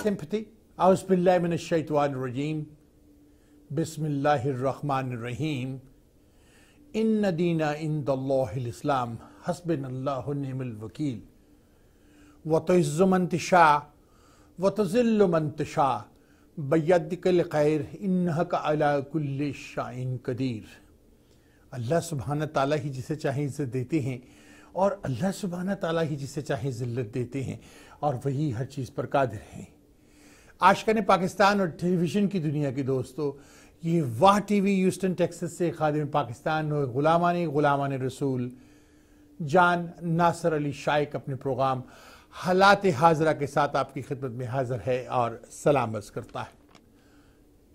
sympathy. A'udhu billahi minash shaitanir rajim. Bismillahir rahmanir rahim. Inna deena indallahil Islam. Hasbunallahu ni'mal wakeel. Wa tu'izzu man tasha wa tuzillu man tasha. Biyadikal khair innaka ala kulli shay'in qadir. अल्लाह सुब्हाना ताला ही जिसे चाहे इज्जत देते हैं और अल्लाह सुब्हाना ताला ही जिसे चाहे जिल्लत देते हैं और वही हर चीज़ पर कादिर हैं। आशिकाने पाकिस्तान और टेलीविज़न की दुनिया के दोस्तों, ये वाह टीवी ह्यूस्टन टेक्सास से खादिम पाकिस्तान और गुलामान रसूल जान नासर अली शाइक अपने प्रोग्राम हालात हाजरा के साथ आपकी खिदमत में हाजिर है और सलाम अर्ज़ करता है।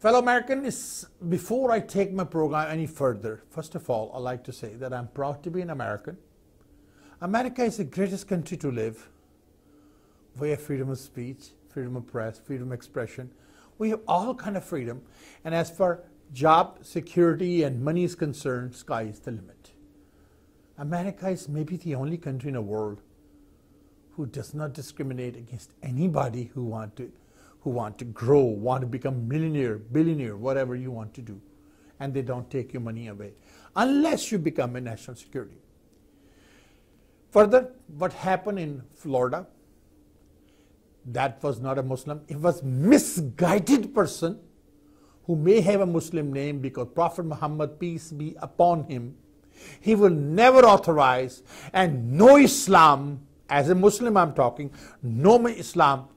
Fellow Americans, before I take my program any further, first of all, I'd like to say that I'm proud to be an American. America is the greatest country to live. We have freedom of speech, freedom of press, freedom of expression. We have all kind of freedom. And as far job security and money is concerned, sky is the limit. America is maybe the only country in the world who does not discriminate against anybody who want to grow, want to become millionaire, billionaire, whatever you want to do. And they don't take your money away unless you become a national security. Further, what happened in Florida, that was not a Muslim. It was misguided person who may have a Muslim name because Prophet Muhammad, peace be upon him, he will never authorize, and no Islam, as a Muslim I'm talking, no Islam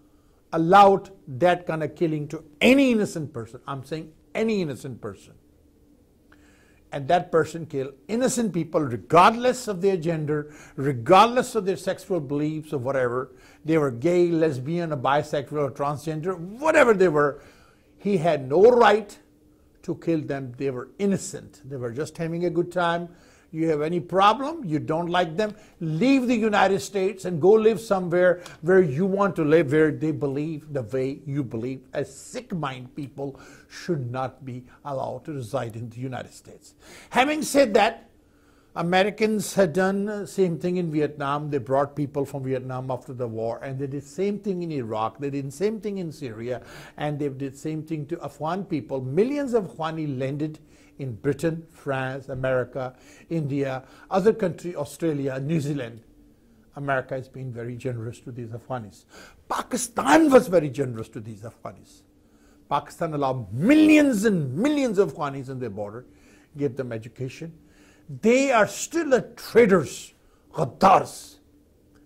allowed that kind of killing to any innocent person. I'm saying any innocent person. And that person killed innocent people regardless of their gender, regardless of their sexual beliefs or whatever. They were gay, lesbian, or bisexual, or transgender, whatever they were. He had no right to kill them. They were innocent. They were just having a good time. You have any problem, you don't like them, leave the United States and go live somewhere where you want to live, where they believe the way you believe. As sick-minded people should not be allowed to reside in the United States. Having said that, Americans had done the same thing in Vietnam. They brought people from Vietnam after the war, and they did the same thing in Iraq. They did the same thing in Syria, and they did the same thing to Afghan people. Millions of Afghani landed in Britain, France, America, India, other countries, Australia, New Zealand. America has been very generous to these Afghanis. Pakistan was very generous to these Afghanis. Pakistan allowed millions and millions of Afghanis on their border, gave them education. They are still traders, ghaddars,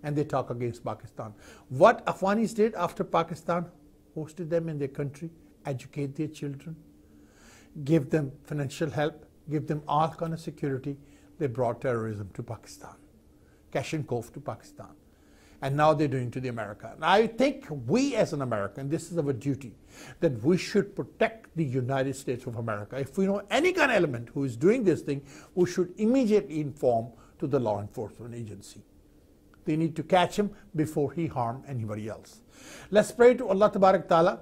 and they talk against Pakistan. What Afghanis did after Pakistan hosted them in their country, educate their children, give them financial help, give them all kind of security. They brought terrorism to Pakistan, Kashmir to Pakistan. And now they're doing to the America. And I think we as an American, this is our duty, that we should protect the United States of America. If we know any kind of element who is doing this thing, we should immediately inform to the law enforcement agency. They need to catch him before he harm anybody else. Let's pray to Allah Tabarak Ta'ala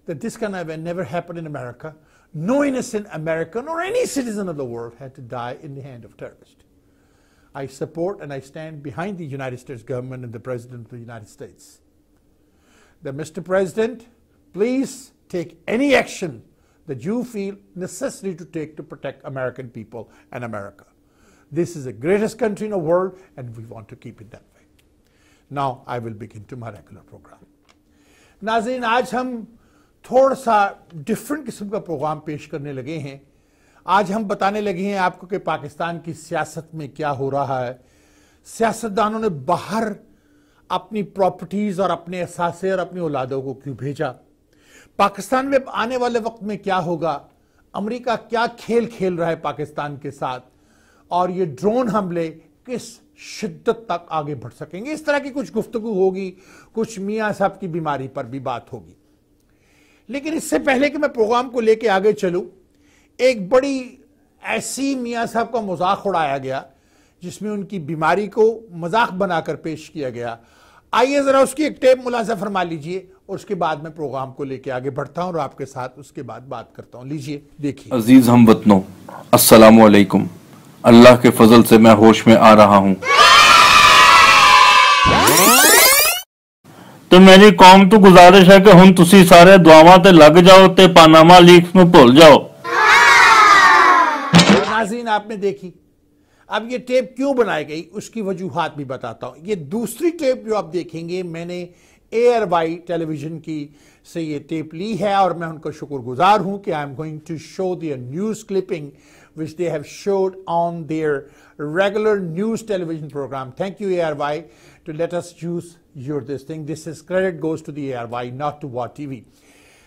that this kind of event never happened in America. No innocent American or any citizen of the world had to die in the hand of terrorists. I support and I stand behind the United States government and the President of the United States. That Mr. President, please take any action that you feel necessary to take to protect American people and America. This is the greatest country in the world and we want to keep it that way. Now I will begin to my regular program. नाज़रीन, आज हम थोड़ा सा different किस्म का programme पेश करने लगे हैं। आज हम बताने लगे हैं आपको कि पाकिस्तान की सियासत में क्या हो रहा है। सियासतदानों ने बाहर अपनी प्रॉपर्टीज़ और अपने असासे और अपनी औलादों को क्यों भेजा? पाकिस्तान में आने वाले वक्त में क्या होगा? अमेरिका क्या खेल खेल रहा है पाकिस्तान के साथ? और ये ड्रोन हमले किस शिद्दत तक आगे बढ़ सकेंगे? इस तरह की कुछ गुफ्तगू होगी, कुछ मियाँ साहब की बीमारी पर भी बात होगी। लेकिन इससे पहले कि मैं प्रोग्राम को लेके आगे चलूं, एक बड़ी ऐसी मियाँ साहब का मजाक उड़ाया गया जिसमें उनकी बीमारी को मजाक बनाकर पेश किया गया। आइए जरा उसकी एक टेप मुलाजा फरमा लीजिए और उसके बाद मैं प्रोग्राम को लेके आगे बढ़ता हूं और आपके साथ उसके बाद बात करता हूं। लीजिए देखिए। अजीज हम वतनों, अस्सलामु अलैकुम। अल्लाह के फजल से मैं होश में आ रहा हूं। ਤੇ ਮੇਰੀ ਕੌਮ ਤੋਂ ਗੁਜ਼ਾਰਿਸ਼ ਹੈ ਕਿ ਹੁਣ ਤੁਸੀਂ ਸਾਰੇ ਦੁਆਵਾਂ ਤੇ ਲੱਗ ਜਾਓ ਤੇ ਪਾਨਾਮਾ ਲੀक्स ਨੂੰ ਭੁੱਲ जाओ। नाज़रीन आपने देखी, अब ये टेप क्यों बनाई गई उसकी वजूहात भी बताता हूं। ये दूसरी टेप जो आप देखेंगे, मैंने ARY टेलीविजन की से ये टेप ली है और मैं उनको शुक्रगुजार हूं कि I am going to show their news clipping which they have showed on their regular news television program. Thank you ARY to let us use your this thing. This is credit goes to the ARY, not to WAT TV.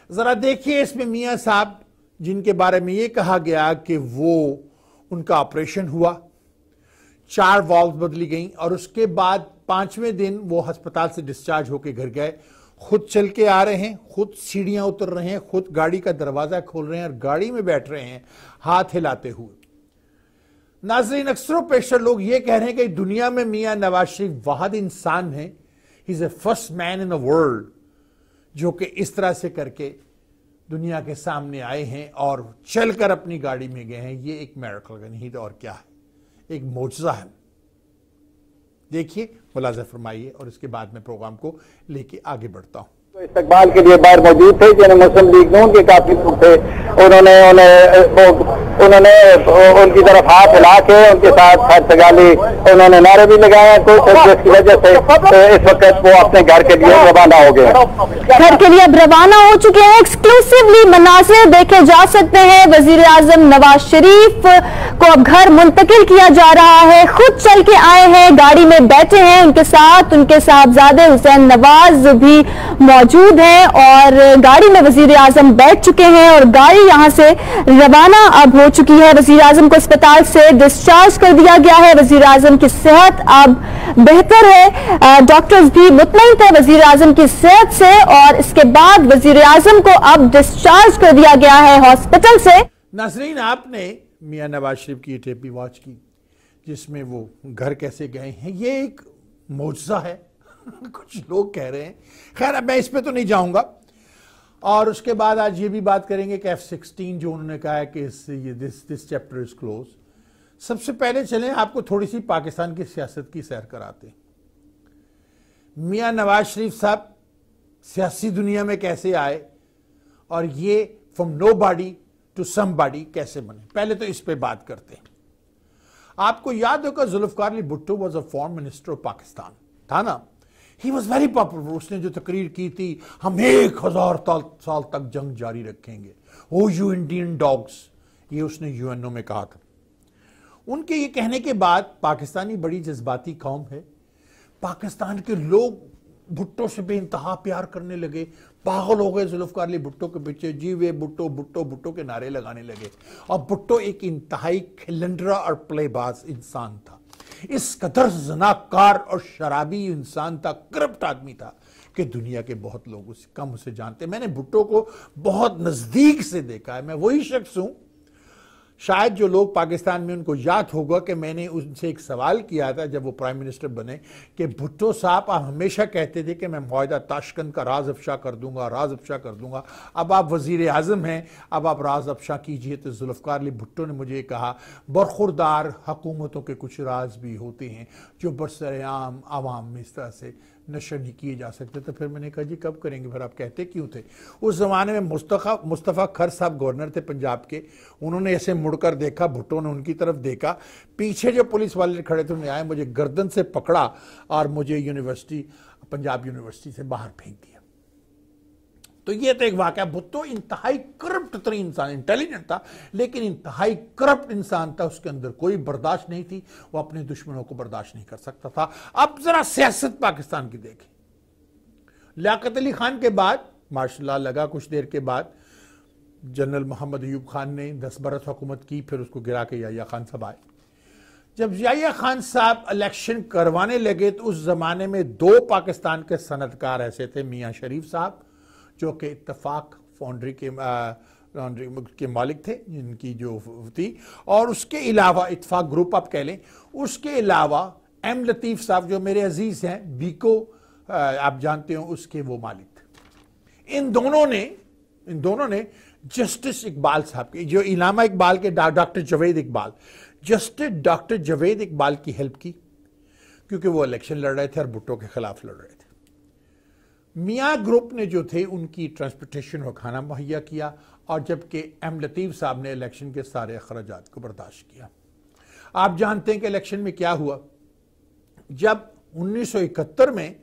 जरा देखिए इसमें मियां साहब जिनके बारे में ये कहा गया कि वो उनका ऑपरेशन हुआ, 4 वॉल्व बदली गई और उसके बाद 5वें दिन वो अस्पताल से डिस्चार्ज होकर घर गए। खुद चल के आ रहे हैं, खुद सीढ़ियां उतर रहे हैं, खुद गाड़ी का दरवाजा खोल रहे हैं और गाड़ी में बैठ रहे हैं हाथ हिलाते हुए। नाजरीन, अक्सर पेशर लोग ये कह रहे हैं कि दुनिया में मियां नवाज शरीफ वाहिद इंसान है, he is a first man in the world जो कि इस तरह से करके दुनिया के सामने आए हैं और चलकर अपनी गाड़ी में गए हैं। ये एक मिरेकल का नहीं तो और क्या है, एक मौजज़ा है। देखिए, मुलाज़ा फरमाइए और इसके बाद मैं प्रोग्राम को लेके आगे बढ़ता हूँ। तो इस्तकबाल के लिए बाहर मौजूद थे जिन्हें मुस्लिम लीग नून के काफी लोग थे। उन्होंने उनकी तरफ हाथ हिला के उनके साथ खैरसगाली उन्होंने नारे भी लगाया कुछ, जिसकी वजह से इस वक्त वो अपने घर के लिए रवाना हो गए। घर के लिए अब रवाना हो चुके हैं। एक्सक्लूसिवली मनाज़िर देखे जा सकते हैं। वजीर आजम नवाज शरीफ को अब घर मुंतकिल किया जा रहा है। खुद चल के आए हैं, गाड़ी में बैठे हैं, उनके साथ उनके साहबजादे हुसैन नवाज भी मौजूद हैं और गाड़ी में वजीर आजम बैठ चुके हैं और गाड़ी यहां से रवाना अब हो चुकी है। वजीर आजम को अस्पताल से डिस्चार्ज कर दिया गया है। वजीर आजम की सेहत अब बेहतर है, डॉक्टर्स भी मुतमईन थे वजीर आजम की सेहत से और इसके बाद वजीर आजम को अब डिस्चार्ज कर दिया गया है हॉस्पिटल से। नाज़रीन, आपने मियां नवाज शरीफ की टेप भी वॉच की जिसमें वो घर कैसे गए हैं। ये एक मौजज़ा है कुछ लोग कह रहे हैं। खैर, अब मैं इस पे तो नहीं जाऊंगा। और उसके बाद आज ये भी बात करेंगे कि F-16 जो उन्होंने कहा है कि दिस चैप्टर इज क्लोज। सबसे पहले चलें आपको थोड़ी सी पाकिस्तान की सियासत की सैर कराते हैं। मियां नवाज शरीफ साहब सियासी दुनिया में कैसे आए और ये फ्रॉम नोबॉडी टू समबॉडी कैसे बने, पहले तो इस पे बात करते हैं। आपको याद होगा Zulfikar Ali Bhutto was a foreign minister of Pakistan, था ना। He was very popular. उसने जो तकरीर की थी, हम 1000 साल तक जंग जारी रखेंगे, ओ यू इंडियन डॉग्स, ये उसने यूएनओ में कहा था। उनके ये कहने के बाद पाकिस्तानी बड़ी जज्बाती कौम है, पाकिस्तान के लोग भुट्टो से बेइंतहा प्यार करने लगे, पागल हो गए जुल्फकार अली भुट्टो के पीछे, जी वे भुट्टो भुट्टो भुट्टो के नारे लगाने लगे। और भुट्टो एक इंतहाई खिलंडरा और प्लेबाज इंसान था, इस कदर जनाकार और शराबी इंसान था, करप्ट आदमी था कि दुनिया के बहुत लोग कम उसे जानते। मैंने भुट्टो को बहुत नजदीक से देखा है। मैं वही शख्स हूं, शायद जो लोग पाकिस्तान में उनको याद होगा कि मैंने उनसे एक सवाल किया था जब वो प्राइम मिनिस्टर बने कि भुट्टो साहब, आप हमेशा कहते थे कि मैं मुआहिदा ताशकंद का राज अफशा कर दूंगा, राज अफशा कर दूंगा। अब आप वजीर आजम हैं, अब आप राज अफशा कीजिए। तो जुल्फकार अली भुट्टो ने मुझे कहा, बरखुरदार हुकूमतों के कुछ राज भी होते हैं जो बरसरेआम आवाम में इस तरह से नशर नहीं किए जा सकते। तो फिर मैंने कहा, जी कब करेंगे, फिर आप कहते क्यों थे। उस जमाने में मुस्तफ़ा खर साहब गवर्नर थे पंजाब के, उन्होंने ऐसे मुड़कर देखा, भुट्टो ने उनकी तरफ देखा, पीछे जो पुलिस वाले खड़े थे उन्होंने आए, मुझे गर्दन से पकड़ा और मुझे पंजाब यूनिवर्सिटी से बाहर फेंक दिया। तो ये तो एक वाकया। भुट्टो इंतहाई करप्ट तरीन इंसान, इंटेलिजेंट था लेकिन इंतहाई करप्ट इंसान था, उसके अंदर कोई बर्दाश्त नहीं थी, वो अपने दुश्मनों को बर्दाश्त नहीं कर सकता था। अब जरा सियासत पाकिस्तान की देखें। लियाकत अली खान के बाद मार्शल लॉ लगा, कुछ देर के बाद जनरल मोहम्मद अयूब खान ने 10 बरस हुकूमत की, फिर उसको गिरा के याहिया खान साहब आए। जब याहिया खान साहब इलेक्शन करवाने लगे तो उस जमाने में 2 पाकिस्तान के सनतकार ऐसे थे, मियां शरीफ साहब जो कि इत्तफाक फाउंड्री के मालिक थे, जिनकी जो थी, और उसके अलावा इत्तफाक ग्रुप आप कह लें, उसके अलावा एम लतीफ़ साहब जो मेरे अजीज हैं, बीको आप जानते हो, उसके वो मालिक थे। इन दोनों ने जस्टिस इकबाल साहब के, जो इलामा इकबाल के doctor Javed Iqbal, justice doctor Javed Iqbal की हेल्प की, क्योंकि वो इलेक्शन लड़ रहे थे और भुट्टो के खिलाफ लड़ रहे थे। मियाँ ग्रुप ने जो थे उनकी ट्रांसपोर्टेशन और खाना मुहैया किया, और जबकि एम लतीफ़ साहब ने इलेक्शन के सारे अखराजात को बर्दाश्त किया। आप जानते हैं कि इलेक्शन में क्या हुआ। जब 1971 में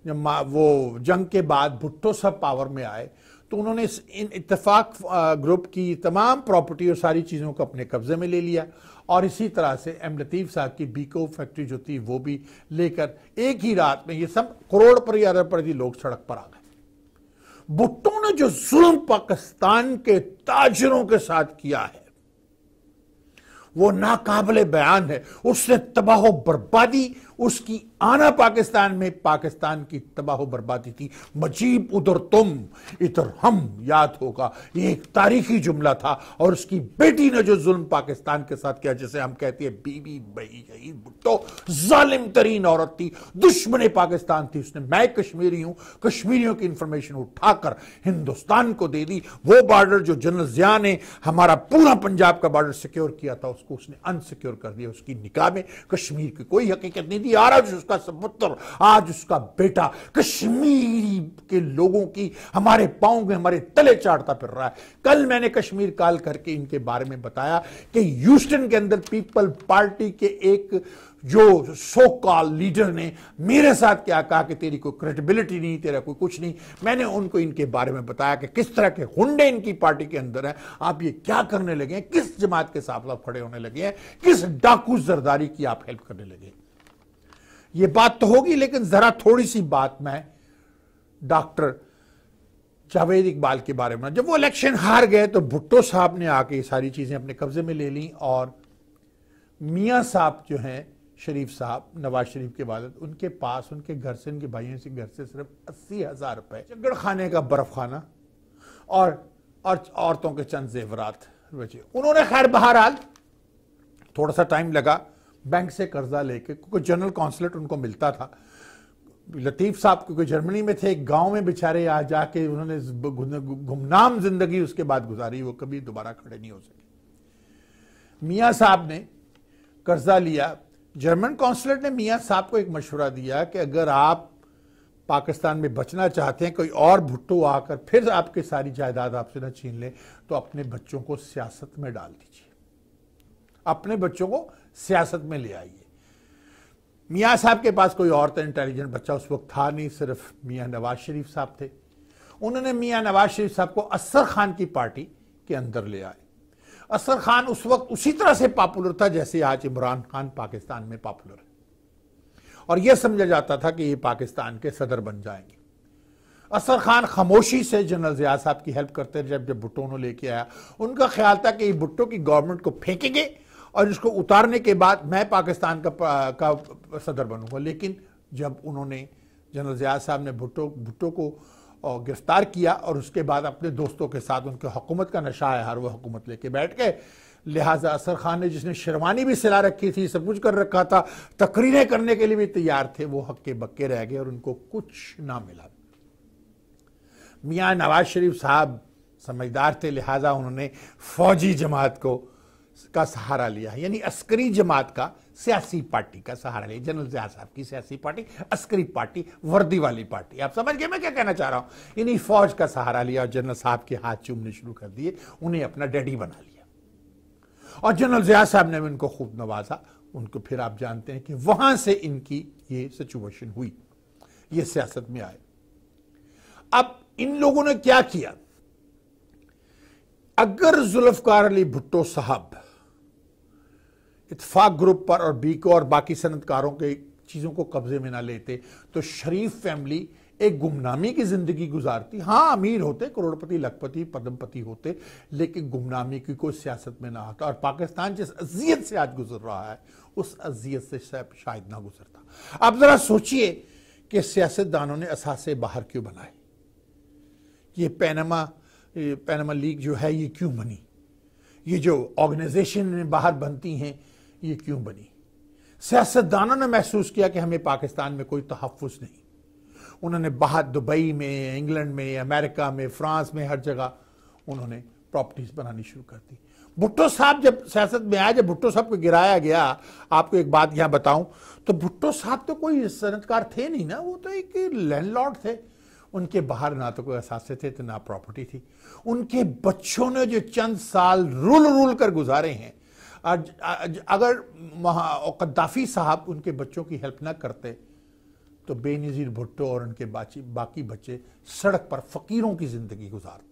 जब वो जंग के बाद भुट्टो साहब पावर में आए तो उन्होंने इन इत्तेफाक ग्रुप की तमाम प्रॉपर्टी और सारी चीज़ों को अपने कब्जे में ले लिया, और इसी तरह से एम लतीफ़ साहब की बीको फैक्ट्री जो थी वो भी लेकर एक ही रात में ये सब करोड़पति अरबपति लोग सड़क पर आ गए। भुट्टो ने जो जुल्म पाकिस्तान के ताजरों के साथ किया है वो नाकाबिले बयान है। उसने तबाह बर्बादी, उसकी आना पाकिस्तान में पाकिस्तान की तबाह बर्बादी थी। मजीब उधर तुम इधर हम, याद होगा, ये एक तारीखी जुमला था। और उसकी बेटी ने जो जुल्म पाकिस्तान के साथ किया, जिसे हम कहते हैं बीबी बई शहीद भुट्टो, जालिम तरीन औरत थी, दुश्मन पाकिस्तान थी। उसने मैं कश्मीरी हूं, कश्मीरियों की इंफॉर्मेशन उठाकर हिंदुस्तान को दे दी। वो बॉर्डर जो जनरल जिया ने हमारा पूरा पंजाब का बॉर्डर सिक्योर किया था उसको उसने अनसिक्योर कर दिया। उसकी निकाह में कश्मीर की कोई हकीकत नहीं थी। आज उसका सपुत्र, आज उसका बेटा कश्मीरी के लोगों की हमारे पांव में, हमारे तले चाटता फिर रहा है। कल मैंने कश्मीर काल करके इनके बारे में बताया कि ह्यूस्टन के अंदर पीपल पार्टी के एक जो सो कॉल लीडर ने मेरे साथ क्या कहा कि तेरी कोई क्रेडिबिलिटी नहीं, तेरा कोई कुछ नहीं। मैंने उनको इनके बारे में बताया कि किस तरह के हुंडे इनकी पार्टी के अंदर है, आप ये क्या करने लगे हैं, किस जमात के साथ आप खड़े होने लगे हैं, किस डाकू जरदारी की आप हेल्प करने लगे। ये बात तो होगी, लेकिन जरा थोड़ी सी बात मैं डॉक्टर जावेद इकबाल के बारे में। जब वो इलेक्शन हार गए तो भुट्टो साहब ने आके ये सारी चीजें अपने कब्जे में ले ली, और मियाँ साहब जो हैं शरीफ साहब, नवाज शरीफ के वालिद, उनके पास उनके घर से, उनके भाइयों से घर से सिर्फ 80,000 रुपए, चगड़ खाने का बर्फ खाना और औरतों के चंद जेवरात बचे। उन्होंने खैर बहरहाल थोड़ा सा टाइम लगा बैंक से कर्जा लेके, क्योंकि जनरल कौंसलेट उनको मिलता था। लतीफ़ साहब क्योंकि जर्मनी में थे, एक गांव में बेचारे आ जाके उन्होंने गुमनाम जिंदगी उसके बाद गुजारी, वो कभी दोबारा खड़े नहीं हो सके। मियाँ साहब ने कर्जा लिया। जर्मन कौंसलेट ने मियाँ साहब को एक मशवरा दिया कि अगर आप पाकिस्तान में बचना चाहते हैं, कोई और भुट्टो आकर फिर आपकी सारी जायदाद आपसे न छीन ले, तो अपने बच्चों को सियासत में डाल दीजिए, अपने बच्चों को सियासत में ले आइए। मियाँ साहब के पास कोई और तो इंटेलिजेंट बच्चा उस वक्त था नहीं, सिर्फ मियाँ नवाज शरीफ साहब थे। उन्होंने मियाँ नवाज शरीफ साहब को असर खान की पार्टी के अंदर ले आए। असर खान उस वक्त उसी तरह से पॉपुलर था जैसे आज इमरान खान पाकिस्तान में पॉपुलर है, और यह समझा जाता था कि ये पाकिस्तान के सदर बन जाएंगे। असर खान खामोशी से जनरल जिया साहब की हेल्प करते रहे। जब भुट्टो ने लेके आया, उनका ख्याल था कि भुट्टो की गवर्नमेंट को फेंकेंगे और इसको उतारने के बाद मैं पाकिस्तान का सदर बनूंगा। लेकिन जब उन्होंने जनरल जिया साहब ने भुट्टो को गिरफ्तार किया और उसके बाद अपने दोस्तों के साथ उनके हुकूमत का नशा है, हर वो हुकूमत लेके बैठ गए। लिहाजा असर खान ने, जिसने शेरवानी भी सिला रखी थी, सब कुछ कर रखा था, तकरीरें करने के लिए भी तैयार थे, वो हक्के बक्के रह गए और उनको कुछ ना मिला। मियाँ नवाज शरीफ साहब समझदार थे, लिहाजा उन्होंने फौजी जमात का सहारा लिया, यानी अस्करी जमात का, सियासी पार्टी का सहारा लिया। जनरल जिया साहब की सियासी पार्टी, अस्करी पार्टी, वर्दी वाली पार्टी। आप समझ गए मैं क्या कहना चाह रहा हूं। यानी फौज का सहारा लिया और जनरल साहब के हाथ चूमने शुरू कर दिए, उन्हें अपना डैडी बना लिया। और जनरल जिया साहब ने उनको खूब नवाजा। उनको फिर आप जानते हैं कि वहां से इनकी ये सिचुएशन हुई, ये सियासत में आए। अब इन लोगों ने क्या किया, अगर जुल्फकार अली भुट्टो साहब इत्तेफाक ग्रुप पर और बीको और बाकी सनतकारों के चीज़ों को कब्जे में ना लेते तो शरीफ फैमिली एक गुमनामी की जिंदगी गुजारती। हाँ, अमीर होते, करोड़पति, लखपति, पद्मपति होते, लेकिन गुमनामी की कोई सियासत में ना आता। और पाकिस्तान जिस अजियत से आज गुजर रहा है उस अजियत से शायद ना गुजरता। अब जरा सोचिए कि सियासतदानों ने असासे बाहर क्यों बनाए। ये पैनामा लीग जो है ये क्यों बनी, ये जो ऑर्गेनाइजेशन बाहर बनती हैं ये क्यों बनी। सियासतदानों ने महसूस किया कि हमें पाकिस्तान में कोई तहफ़्फ़ुज़ नहीं। उन्होंने बाहर दुबई में, इंग्लैंड में, अमेरिका में, फ्रांस में, हर जगह उन्होंने प्रॉपर्टीज बनानी शुरू कर दी। भुट्टो साहब जब सियासत में आए, जब भुट्टो साहब को गिराया गया, आपको एक बात यहां बताऊं तो भुट्टो साहब तो कोई सनतकार थे नहीं ना, वो तो एक लैंडलॉर्ड थे। उनके बाहर ना तो कोई असासे थे तो ना प्रॉपर्टी थी। उनके बच्चों ने जो चंद साल रूल कर गुजारे हैं, अगर कद्दाफी साहब उनके बच्चों की हेल्प ना करते तो बेनज़ीर भुट्टो और उनके बाकी बच्चे सड़क पर फकीरों की जिंदगी गुजारते।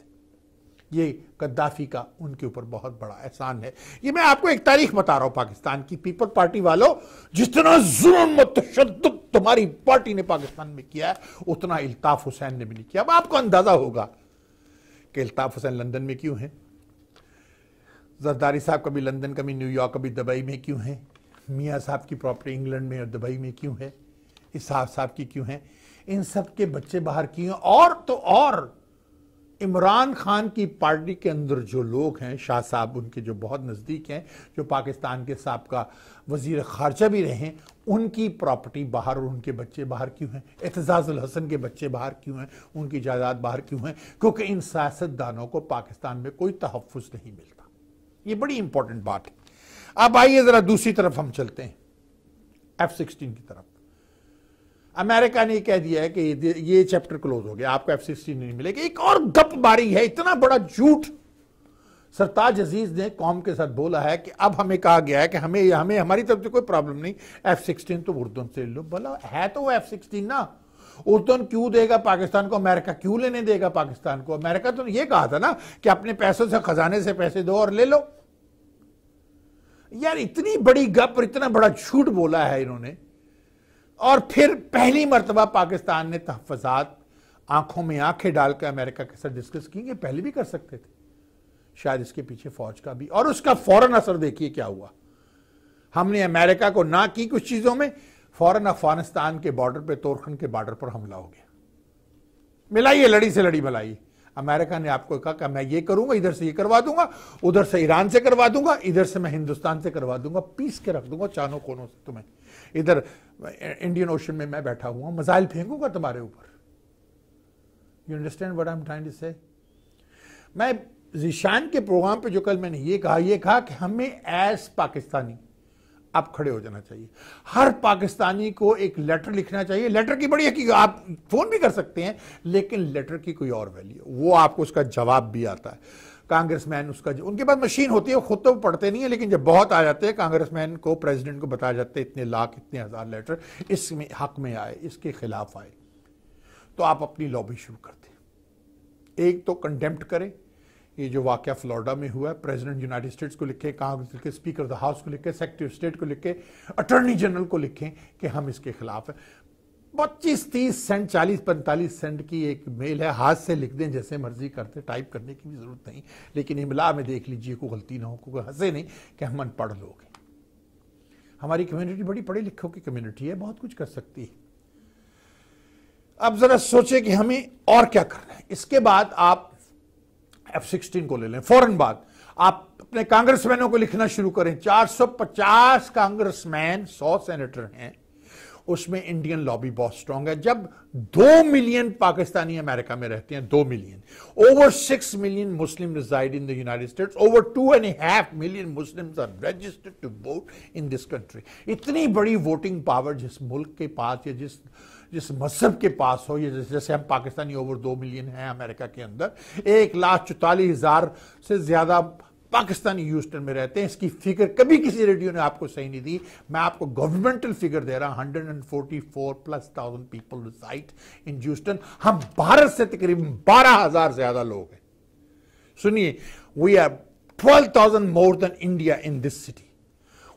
ये कद्दाफी का उनके ऊपर बहुत बड़ा एहसान है। ये मैं आपको एक तारीख बता रहा हूं पाकिस्तान की। पीपल पार्टी वालों, जितना जुल्म तशद्दुद तुम्हारी पार्टी ने पाकिस्तान में किया है, उतना इल्ताफ हुसैन ने भी नहीं किया। अब आपको अंदाजा होगा कि इल्ताफ हुसैन लंदन में क्यों है, जरदारी साहब कभी लंदन, कभी न्यूयॉर्क, कभी दुबई में क्यों है, मियाँ साहब की प्रॉपर्टी इंग्लैंड में और दुबई में क्यों है, इसहाक साहब की क्यों है, इन सब के बच्चे बाहर क्यों। और तो और इमरान खान की पार्टी के अंदर जो लोग हैं, शाह साहब उनके जो बहुत नज़दीक हैं, जो पाकिस्तान के साबका वजीर खारजा भी रहे हैं, उनकी प्रॉपर्टी बाहर और उनके बच्चे बाहर क्यों हैं। एतजाज़ुल हसन के बच्चे बाहर क्यों हैं, उनकी जायदाद बाहर क्यों है, क्योंकि इन सियासतदानों को पाकिस्तान में कोई तहफ़्फ़ुज़ नहीं मिलता। ये बड़ी इंपॉर्टेंट बात है। अब आइए ज़रा दूसरी तरफ हम चलते हैं, F-16 की तरफ। अमेरिका ने कह दिया है कि ये चैप्टर क्लोज हो गया, आपको F-16 नहीं मिलेगा। एक और गपबारी है, इतना बड़ा झूठ सरताज अजीज ने कौम के साथ बोला है कि अब हमें कहा गया है कि हमें हमारी तरफ से कोई प्रॉब्लम नहीं, F-16 तो उर्दन से लो। बोला है तो वो F-16 ना, उर्दन क्यों देगा पाकिस्तान को, अमेरिका क्यों लेने देगा पाकिस्तान को। अमेरिका तो ये कहा था ना कि अपने पैसों से, खजाने से पैसे दो और ले लो। यार इतनी बड़ी गप और इतना बड़ा झूठ बोला है इन्होंने। और फिर पहली मर्तबा पाकिस्तान ने तहफ़्फ़ुज़ात आंखों में आंखें डालकर अमेरिका के साथ डिस्कस की, पहले भी कर सकते थे, शायद इसके पीछे फौज का भी। और उसका फौरन असर देखिए क्या हुआ। हमने अमेरिका को ना की कुछ चीजों में, फौरन अफगानिस्तान के बॉर्डर पे, तोरखंड के बॉर्डर पर हमला हो गया। मिलाइए, लड़ी से लड़ी मिलाइए। अमेरिका ने आपको कहा कि मैं ये करूंगा, इधर से ये करवा दूंगा, उधर से ईरान से करवा दूंगा, इधर से मैं हिंदुस्तान से करवा दूंगा, पीस के रख दूंगा चारों कोनों से तुम्हें। इधर इंडियन ओशन में मैं बैठा हुआ, मिसाइल फेंकूंगा तुम्हारे ऊपर। You understand what I am trying to say. मैं ज़ीशान के प्रोग्राम पे जो कल मैंने ये कहा कि हमें एज पाकिस्तानी अब खड़े हो जाना चाहिए। हर पाकिस्तानी को एक लेटर लिखना चाहिए। लेटर की बड़ी हकीकत, आप फोन भी कर सकते हैं, लेकिन लेटर की कोई और वैल्यू, वो आपको उसका जवाब भी आता है। कांग्रेसमैन उसका, उनके पास मशीन होती है, खुद तो पढ़ते नहीं है, लेकिन जब बहुत आ जाते हैं कांग्रेसमैन को, प्रेसिडेंट को बताया जाता है इतने लाख, इतने हजार लेटर इसमें हक में आए, इसके खिलाफ आए, तो आप अपनी लॉबी शुरू करते हैं। एक तो कंडेम्प्ट करें, ये जो वाकया फ्लोरिडा में हुआ है, प्रेसिडेंट यूनाइटेड स्टेट्स को लिखे, कांग्रेस के स्पीकर ऑफ द हाउस को लिखे, सेक्रेटरी ऑफ स्टेट को लिखे, अटॉर्नी जनरल को लिखें कि हम इसके खिलाफ है। 25-30 सेंट, 40-45 सेंट की एक मेल है, हाथ से लिख दें, जैसे मर्जी करते, टाइप करने की भी जरूरत नहीं, लेकिन इमला में देख लीजिए कोई गलती ना हो, कोई हंसे नहीं कि हम अनपढ़ लोग हैं। हमारी कम्युनिटी बड़ी पढ़े लिखों की कम्युनिटी है, बहुत कुछ कर सकती है। अब जरा सोचे कि हमें और क्या करना है। इसके बाद आप F-16 को ले लें, फौरन बाद आप अपने कांग्रेसमैनों को लिखना शुरू करें। 450 कांग्रेसमैन, 100 सेनेटर हैं, उसमें इंडियन लॉबी बहुत स्ट्रांग है। जब 2 मिलियन पाकिस्तानी अमेरिका में रहते हैं, 2 million, over 6 million Muslim reside in the United States, over 2.5 million Muslims are registered to vote in this country. इतनी बड़ी वोटिंग पावर जिस मुल्क के पास या जिस मजहब के पास हो, ये जैसे हम पाकिस्तानी ओवर 2 मिलियन हैं अमेरिका के अंदर, 1,44,000 से ज्यादा पाकिस्तानी ह्यूस्टन में रहते हैं। इसकी फिगर कभी किसी रेडियो ने आपको सही नहीं दी, मैं आपको गवर्नमेंटल फिगर दे रहा हूं। 144,000+ पीपल रिसाइड इन ह्यूस्टन। हम भारत से तकरीबन 12,000 ज्यादा लोग हैं। सुनिए, we are 12,000 more than India in this city.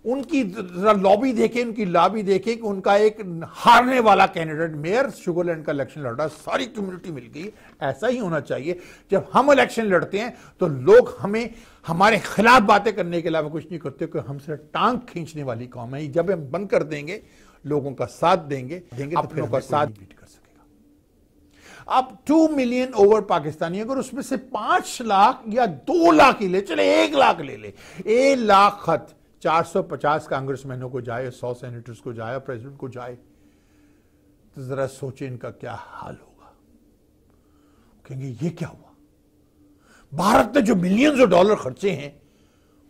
उनकी लॉबी देखें, उनकी लॉबी देखें कि उनका एक हारने वाला कैंडिडेट मेयर शुगरलैंड का इलेक्शन लड़ रहा है, सारी कम्युनिटी मिल गई। ऐसा ही होना चाहिए। जब हम इलेक्शन लड़ते हैं तो लोग हमें हमारे खिलाफ बातें करने के अलावा कुछ नहीं करते, क्योंकि हमसे टांग खींचने वाली कौम है। जब हम बंद कर देंगे, लोगों का साथ देंगे अपनों का साथ बीट कर सकेगा। अब 2 मिलियन ओवर पाकिस्तानी, अगर उसमें से 5 लाख या 2 लाख ही ले, चले 1 लाख ले ले, 1 लाख खत 450 कांग्रेसमैनों को जाए, 100 सेनेटर्स को जाए, प्रेसिडेंट को जाए, तो जरा सोचे इनका क्या हाल होगा। कहेंगे ये क्या हुआ। भारत ने जो मिलियंस ऑफ डॉलर खर्चे हैं,